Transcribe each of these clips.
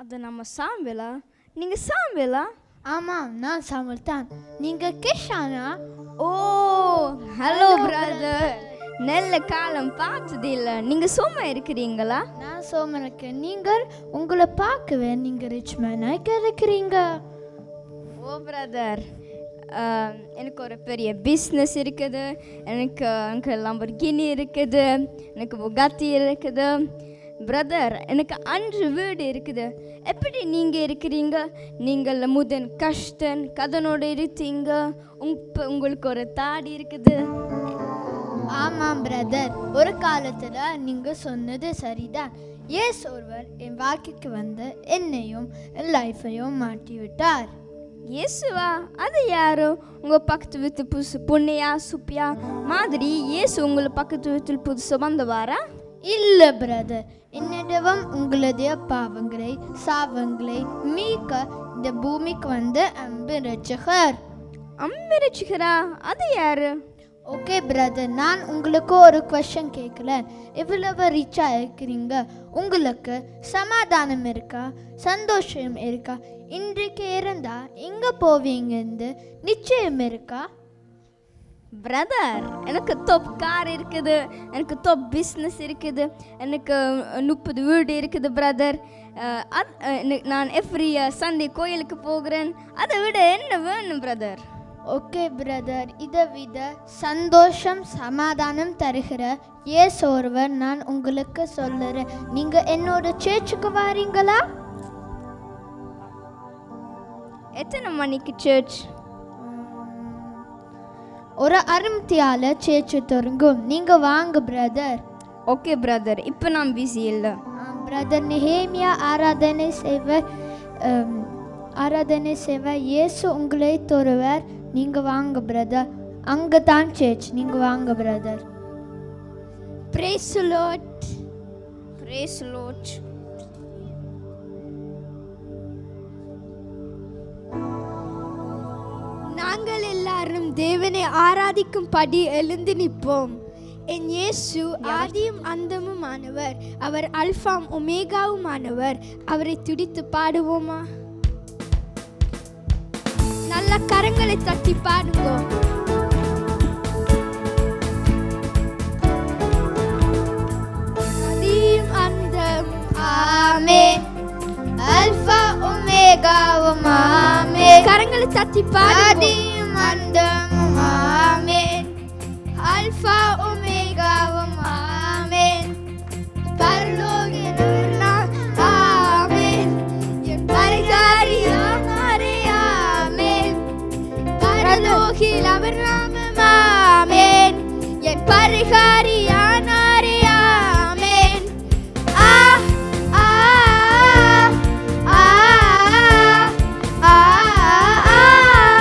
அது நம்ம சாம்பலா? நீங்க சாம்பலா? ஆமாம், நான் சாமல் தான். நீங்க கிஷானா? ஓ, ஹலோ பிரதர். நல்ல காலம் பார்த்தது இல்லை. நீங்க சும்மா இருக்கிறீங்களா? நான் சோமனுக்கு. நீங்கள் உங்களை பார்க்கவே நீங்க ரிச் மேனாக இருக்கிறீங்க. ஓ பிரதர், எனக்கு ஒரு பெரிய பிஸ்னஸ் இருக்குது. எனக்கு லம்பர்கினி இருக்குது, எனக்கு புகாத்தி இருக்குது. பிரதர், எனக்கு 5 வீடு இருக்குது. எப்படி நீங்கள் இருக்கிறீங்க? நீங்கள் முதன் கஷ்டன் கதனோடு இருக்கீங்க. உங்களுக்கு ஒரு தாடி இருக்குது. ஆமாம் பிரதர், ஒரு காலத்தில் நீங்கள் சொன்னது சரிதான். ஏஸ் ஒருவர் என் வாழ்க்கைக்கு வந்து என்னையும் என் லைஃப்பையும் மாற்றி விட்டார். இயேசுவா? அது யாரு? உங்கள் பக்கத்து வீட்டு புதுசு பொண்ணையா சுப்பியா மாதிரி இயேசு உங்களை பக்கத்து வீட்டில் புதுசு வந்தவாரா? இல்லை பிரதர், என்னிடவும் உங்களுடைய பாவங்களை சாவங்களை மீட்க இந்த பூமிக்கு வந்து அன்பு ரட்சகர். அம்பிரட்சிகரா? அது யாரு? ஓகே பிரதர், நான் உங்களுக்கு ஒரு கொஸ்டின் கேட்குறேன். எவ்வளவு ரிச்சாக இருக்கிறீங்க? உங்களுக்கு சமாதானம் இருக்கா? சந்தோஷம் இருக்கா? இன்றைக்கு இருந்தால் எங்கே போவீங்கன்னு நிச்சயம் இருக்கா? பிரதர், எனக்கு top கார் இருக்குது, எனக்கு top பிஸ்னஸ் இருக்குது, எனக்கு 30 வீடு இருக்குது பிரதர். நான் எவ்ரி சண்டே கோயிலுக்கு போகிறேன். அதை விட என்ன வேணும் பிரதர்? ஓகே பிரதர், இதை விட சந்தோஷம் சமாதானம் தருகிற ஏசு ஒருவர் நான் உங்களுக்கு சொல்லுறேன். நீங்கள் என்னோட சேர்ச்சுக்கு வாரீங்களா? எத்தனை மணிக்கு சர்ச்? ஒரு அருமத்தியால் சேர்ச்சு தொடங்கும். நீங்கள் வாங்க பிரதர். ஓகே பிரதர், இப்போ நான் பிஸி இல்லை. பிரதர் நெஹேமியா ஆராதனை சேவை இயேசு உங்களை தருவார். நீங்கள் வாங்க பிரதர், அங்கே தான் சேர்ச். நீங்கள் வாங்க brother. Praise the Lord. Praise the Lord. நாங்கள் எல்லாரும் தேவனை ஆராதிக்கும்படி எழுந்து நிற்போம். என் இயேசு ஆதியும் அந்தமுமானவர், அவர் அல்ஃபாம் ஒமேகாவுமானவர். அவரை துதித்து பாடுவோமா? நல்ல கரங்களை தட்டி பாடுங்க. ஆதியும் அந்தமும் ஆமென். அல்ஃபா ஒமேகாவும் ஆமென். கரங்களை தட்டி பாடுங்க. ஆதியும் அந்தமும் ஆமென். அல்ஃபா ஒமேகாவும் ஆமென். பரலோகியனவர்லாம் ஆமென். என் பரிகாரியானவரே ஆமென். பரலோகில் அவர் நாமம் ஆமென். என் பரிகாரியானவரே ஆமென். ஆ ஆ ஆ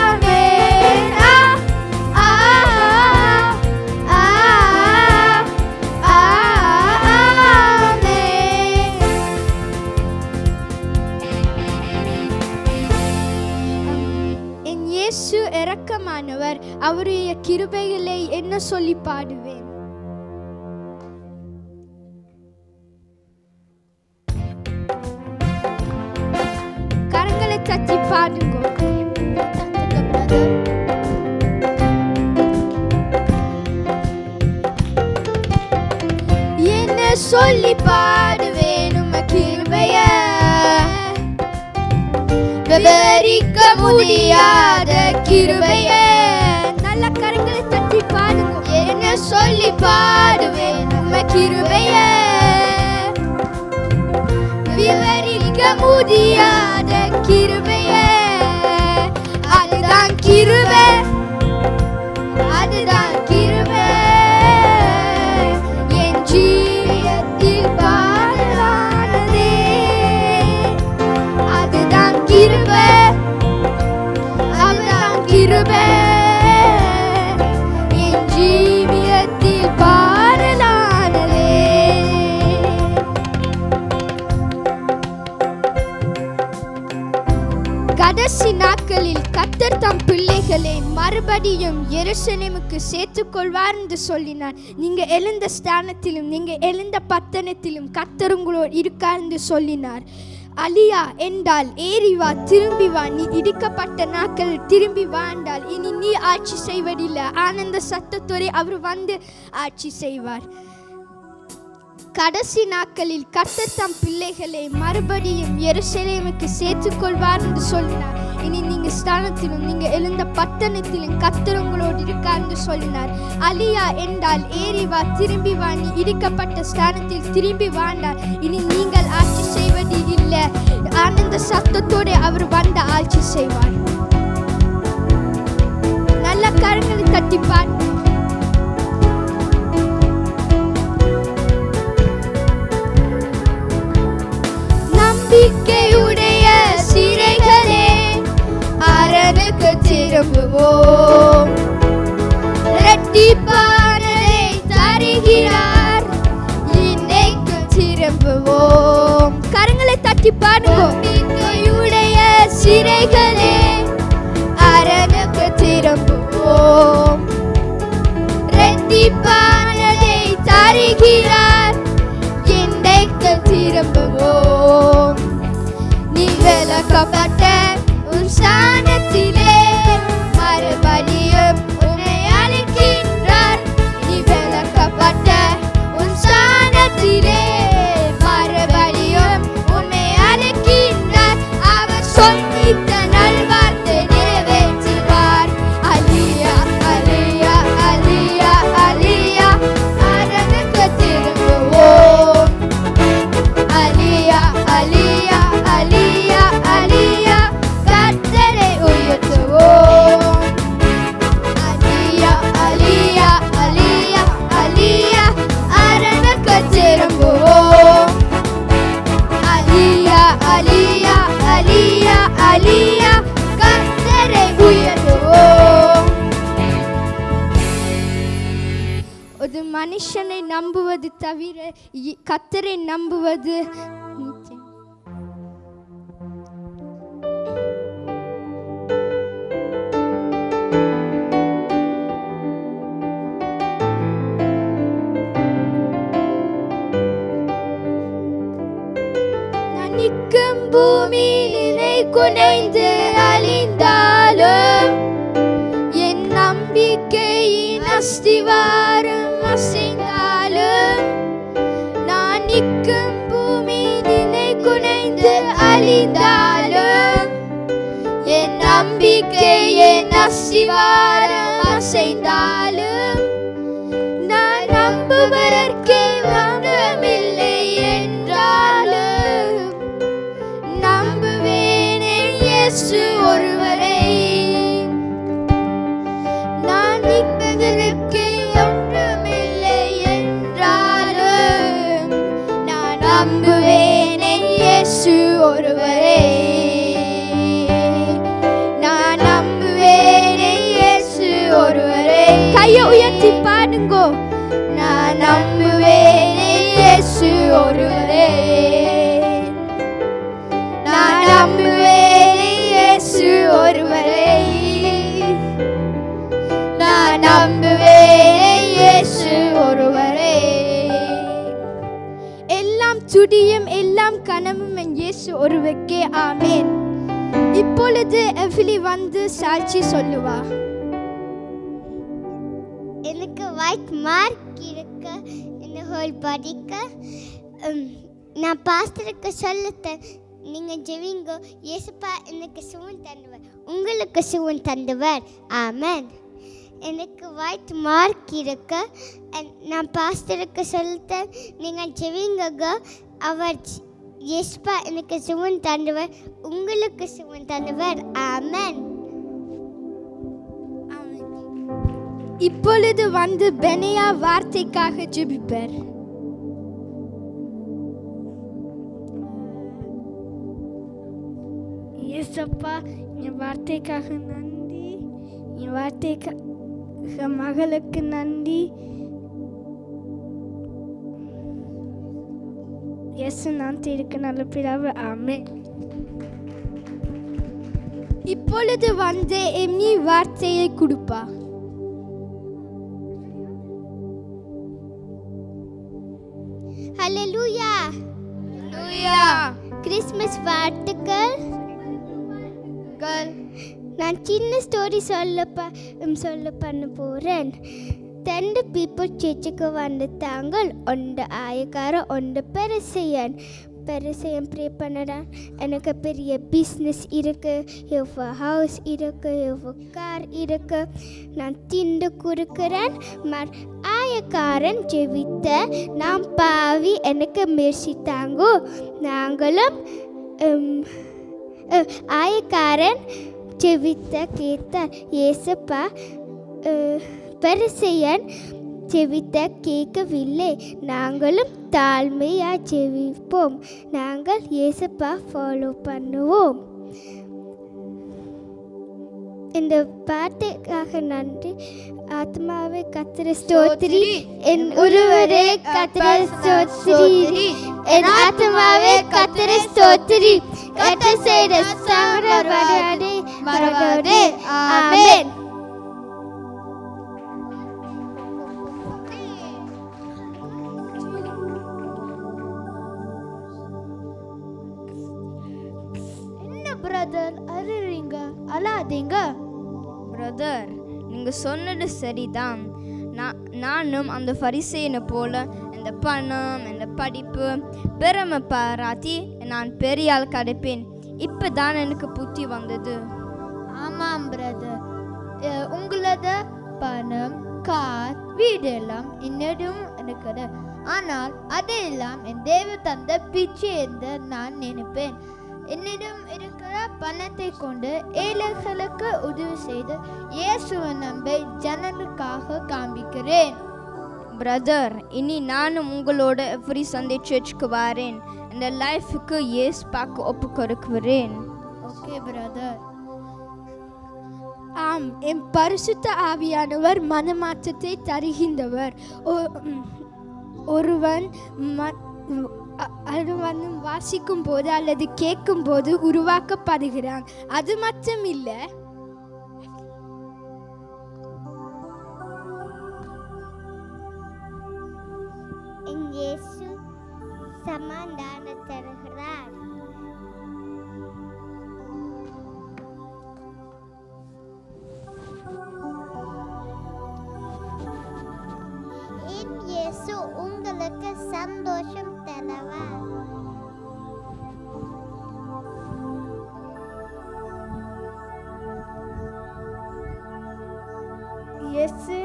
ஆமென். ஆ ஆ என் இயேசு இரக்கமானவர், அவருடைய கிருபைகளை என்ன சொல்லி பாடுவேன்? கரங்களை தட்டி பாடுங்க. என்ன சொல்லி பாடுவேன் உம கிருபைய, விவரிக்க முடியாத கிருபைய. நல்ல கரங்களை தட்டி பாடுங்க. என்ன சொல்லி பாடுவேன் உம கிருபைய, விவரிக்க முடியாத கிருபைய. அதுதான் கிருபை, அதுதான் கிருபை. என் ஜீவியத்தில் பாடலானதே, அதுதான் கிருபை, அதுதான் கிருபை. என் ஜீவியத்தில் பாடலானதே. கடைசி நாட்களில் கர்த்தர் தம் பிள்ளைகளை மறுபடியும் எருசலேமுக்கு சேர்த்துக்கொள்வார் என்று சொல்லினார். நீங்க எழுந்த ஸ்தானத்திலும் நீங்க எழுந்த பட்டணத்திலும் கர்த்தர் உங்களோடு இருக்கார் என்று சொல்லினார். அலியா என்றால் ஏறி வா, திரும்பி வா, நீ இடிக்கப்பட்ட நாட்கள் திரும்பி வா என்றால் இனி நீ ஆட்சி செய்வதில்லை, ஆனந்த சத்தத்தோடு அவர் வந்து ஆட்சி செய்வார். கடைசி நாட்களில் கர்த்தர் தம் பிள்ளைகளை மறுபடியும் எருசலேமுக்கு சேர்த்துக்கொள்வார் என்று சொல்லினார். இனி நீங்க ஸ்தானத்திலும் நீங்க எழுந்த பட்டணத்திலும் கர்த்தர் உங்களோடு இருக்கார் என்று சொல்லினார். அலியா என்றால் ஏறி வா, திரும்பி வா, நீ இடிக்கப்பட்ட ஸ்தானத்தில் திரும்பி வாழ்ந்தார். இனி நீங்கள் ஆட்சி செய்வது இல்லை, ஆனந்த சத்தத்தோடு அவர் வந்து ஆட்சி செய்வார். நல்ல கரங்களை தட்டி பாருங்க. நம்பிக்கையுடைய சிறைகளே அரணுக்கு திரும்புவோம், இரட்டிப்பானதை தருகிறார், இன்னைக்கு திரும்புவோம். கரங்களை தட்டி பாருங்க. நம்பிக்கையுடைய சிறைகளே அரணுக்கு திரும்புவோம், இரட்டிப்பானதை தருகிறார், இன்னைக்கு திரும்புவோம். நீ விலக்கப்பட்ட உன் ஸ்தானத்திலே மறுபடியும் உன்னை அழைக்கின்றார். நீ விலக்கப்பட்ட உன் ஸ்தானத்திலே மறுபடியும் உன்னை அழைக்கின்றார். அவர் சொல்லித்த நல்வார்த்தை நிறைவேற்றுவார். அலியா அலியா அலியா அலியா அரணுக்கு திரும்புவோம். அலியா அலியா அலியா அலியா கர்த்தரை உயர்த்துவோம். அலியா அலியா அலியா அலியா அரணுக்கு திரும்புவோம். அலியா அலியா அலியா அலியா கர்த்தரை உயர்த்துவோம். ஒரு மனுஷனை நம்புவது தவிர கர்த்தரை நம்புவது நிச்சயம். நான் நிற்கும் பூமியிலே குனைந்து அழிந்தாலும் என் நம்பிக்கையின் அஸ்திவாரம் அசைந்தாலும், நான் நிற்கும் பூமியிலே குனைந்து அழிந்தாலும் என் நம்பிக்கையின் அஸ்திவாரம் அசைந்தாலும், நான் நம்புவதற்கே வாங்கமில்லை என்றாலும் நம்புவேனே இயேசு ஒருவரை. நான் நிற்பதற்கு ஒன்றுமில்லை என்றாலும் நான் நம்புவேனே இயேசு ஒருவரை. நான் நம்புவேனே இயேசு ஒருவரை. கையை உயர்த்தி பாடுங்கோ. நான் நம்புவேனே இயேசு ஒருவரை. நான் நம்புவேனே இயேசு ஒருவரை. நான் நம்புவேனே இயேசு ஒருவரை. எல்லாம் துதியும் எல்லாம் கனவும் என் இயேசு ஒருவருக்கே. ஆமென். இப்பொழுது எவ்லி வந்து சாட்சி சொல்லுவா. எனக்கு ஒயிட் மார்க் இருக்கு, இந்த ஹோல் படிக்க நான் பாஸ்டருக்கு சொல்லுத்தேன். நீங்கள் ஜெபிங்க, இயேசுப்பா எனக்கு சுகம் தந்துவர், உங்களுக்கு சுகம் தந்துவர். ஆமென். எனக்கு ஒயிட் மார்க் இருக்கு, நான் பாஸ்டருக்கு சொல்லிட்டேன். நீங்கள் ஜெபிங்க, அவர் இயேசுப்பா எனக்கு சுகம் தந்துவர், உங்களுக்கு சுகம் தந்துவர். ஆமென். இப்பொழுது வந்து பெனியா வார்த்தைக்காக ஜெபிப்பார். இயேசப்பா, என் வார்த்தைக்காக நன்றி, என் வார்த்தைக்காக மகளுக்கு நன்றி. இயேசு நான் இருக்க நல்ல பிதாவே. ஆமென். இப்பொழுது வந்து எம்மி வார்த்தையை கொடுப்பா. ஹல்லேலூயா. ஹல்லேலூயா. கிறிஸ்மஸ் வாழ்த்துக்கள். நான் சின்ன ஸ்டோரி சொல்ல பண்ண போகிறேன். 2 people சர்ச்சுக்கு வந்துட்டாங்க. ஒன்று ஆயக்காரன், ஒன்று பெருசையன். ப்ரே பண்ணடா, எனக்கு பெரிய பிஸ்னஸ் இருக்குது, எவ்வளோ ஹவுஸ் இருக்குது, எவ்வளோ கார் இருக்குது, நான் திண்டு கொடுக்குறேன். ஆயக்காரன் ஜெபித்த, நான் பாவி, எனக்கு மெர்சித்தாங்கோ. நாங்களும் ஆயக்காரன் ஜெபித்த கேட்டார். ஏசப்பா பரிசேயன் ஜெபித்த கேட்கவில்லை. நாங்களும் தாழ்மையாக ஜெபிப்போம். நாங்கள் இயேசுப்பா ஃபாலோ பண்ணுவோம். இந்த பாட்டுக்காக நன்றி. ஆத்மாவே கர்த்தரை ஸ்தோத்திரி, என் உருவரே கர்த்தரை ஸ்தோத்திரி, என் ஆத்மாவே கர்த்தரை ஸ்தோத்திரி, கர்த்தர் செய்த சகலவற்றையும் மறவாதே. ஆமென். பிரதர் அழுறீங்க, அழாதீங்க. பிரதர், நீங்கள் சொன்னது சரிதான். நானும் அந்த பரிசேயனை போல இந்த பணம், இந்த படிப்பு, பெருமை பாராட்டி நான் பெரிய ஆள் கிடைப்பேன். இப்போ தான் எனக்கு புத்தி வந்தது. ஆமாம் பிரதர், உங்களோட பணம், கார், வீடு எல்லாம் என்னிடம் இருக்குது. ஆனால் அதையெல்லாம் என் தேவ தந்த பிச்சை என்று நான் நினைப்பேன். என்னிடம் இருக்கிற பணத்தை கொண்டு ஏழைகளுக்கு உதவி செய்து இயேசுவின் அன்பை ஜனங்களுக்காக காண்பிக்கிறேன். பிரதர், இனி நானும் உங்களோட எவ்ரி சண்டே சர்ச்சுக்கு வரேன். இந்த லைஃபுக்கு இயேசு பார்க்க ஒப்பு கொடுக்கிறேன். Okay brother. ஆம், என் பரிசுத்த ஆவியானவர் மனமாற்றத்தை தருகின்றவர். ஒருவன் வாசிக்கும் போது அல்லது கேட்கும் போது உருவாக்கப்படுகிறான். அது மட்டும் இல்லை, இயேசு சமாதானம் தருகிறார். இயேசு உங்களுக்கு சந்தோஷம் தருவார். இயேசு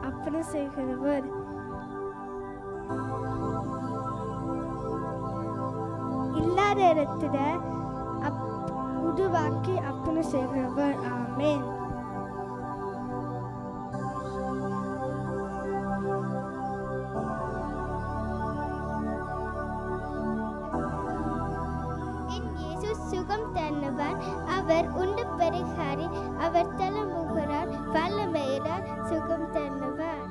அப்படி செய்கிறவர். இல்லாத இடத்துல உருவாக்கி அப்படி செய்கிறவர். ஆமென். சுகம் தருவார். அவர் உண்டு பரிகாரி, அவர் தலைமுகரார், வல்லமையிலார், சுகம் தருவார்.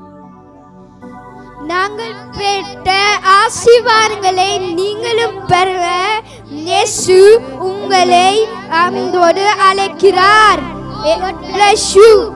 நாங்கள் பெற்ற ஆசீர்வாதங்களை நீங்களும் பெற இயேசு உங்களை அன்போடு அழைக்கிறார். God bless you.